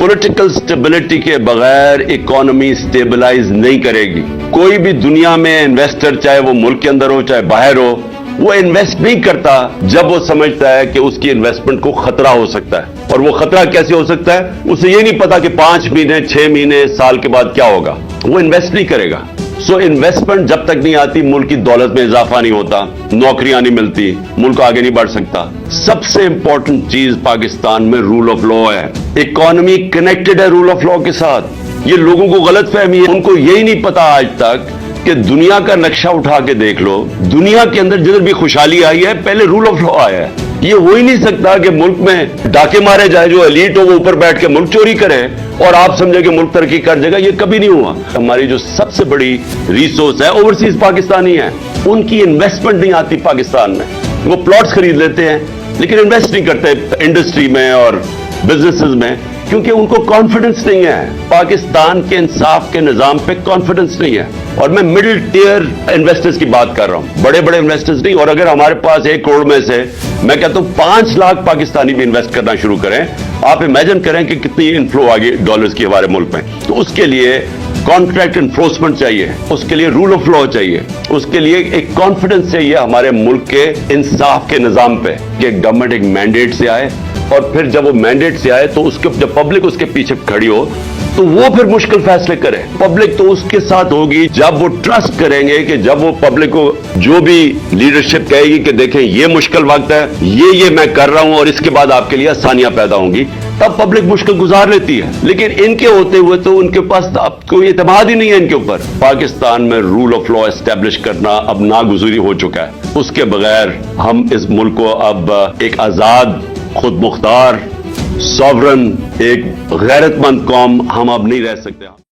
Political stability के बगैर economy stabilise नहीं करेगी। कोई भी दुनिया में इन्वेस्टर, चाहे वो मुल्क के अंदर हो चाहे बाहर हो, वो इन्वेस्ट नहीं करता जब वो समझता है कि उसकी इन्वेस्टमेंट को खतरा हो सकता है। और वो खतरा कैसे हो सकता है, उसे ये नहीं पता कि 5 महीने 6 महीने साल के बाद क्या होगा, वो इन्वेस्ट नहीं करेगा। सो इन्वेस्टमेंट जब तक नहीं आती, मुल्क की दौलत में इजाफा नहीं होता, नौकरियां नहीं मिलती, मुल्क आगे नहीं बढ़ सकता। सबसे इंपॉर्टेंट चीज पाकिस्तान में रूल ऑफ लॉ है। इकोनॉमी कनेक्टेड है रूल ऑफ लॉ के साथ। ये लोगों को गलत फहमी है, उनको यही नहीं पता आज तक कि दुनिया का नक्शा उठा के देख लो, दुनिया के अंदर जिधर भी खुशहाली आई है पहले रूल ऑफ लॉ आया है। ये हो ही नहीं सकता कि मुल्क में डाके मारे जाए, जो एलीट हो वो ऊपर बैठ के मुल्क चोरी करे और आप समझे कि मुल्क तरक्की कर जाएगा। ये कभी नहीं हुआ। हमारी जो सबसे बड़ी रिसोर्स है ओवरसीज पाकिस्तानी है, उनकी इन्वेस्टमेंट नहीं आती पाकिस्तान में। वो प्लॉट्स खरीद लेते हैं लेकिन इन्वेस्ट नहीं करते इंडस्ट्री में और बिजनेसेस में, क्योंकि उनको कॉन्फिडेंस नहीं है। पाकिस्तान के इंसाफ के निजाम पे कॉन्फिडेंस नहीं है। और मैं मिडिल टियर इन्वेस्टर्स की बात कर रहा हूं, बड़े बड़े इन्वेस्टर्स नहीं। और अगर हमारे पास 1 करोड़ में से मैं कहता हूं 5 लाख पाकिस्तानी भी इन्वेस्ट करना शुरू करें, आप इमेजिन करें कि कितनी इनफ्लो आ गई डॉलर्स की हमारे मुल्क में। तो उसके लिए कॉन्ट्रैक्ट इन्फोर्समेंट चाहिए, उसके लिए रूल ऑफ लॉ चाहिए, उसके लिए एक कॉन्फिडेंस चाहिए हमारे मुल्क के इंसाफ के निजाम पे कि गवर्नमेंट एक मैंडेट से आए, और फिर जब वो मैंडेट से आए तो उसके जब पब्लिक उसके पीछे खड़ी हो तो वो फिर मुश्किल फैसले करे। पब्लिक तो उसके साथ होगी जब वो ट्रस्ट करेंगे कि जब वो पब्लिक को जो भी लीडरशिप कहेगी कि देखें ये मुश्किल वक्त है, ये मैं कर रहा हूं और इसके बाद आपके लिए आसानियां पैदा होंगी, तब पब्लिक मुश्किल गुजार लेती है। लेकिन इनके होते हुए तो उनके पास अब कोई एतमाद ही नहीं है इनके ऊपर। पाकिस्तान में रूल ऑफ लॉ एस्टेब्लिश करना अब नागुज़री हो चुका है। उसके बगैर हम इस मुल्क को अब एक आजाद, खुद मुख्तार, सॉवरन, एक गैरतमंद कौम हम अब नहीं रह सकते।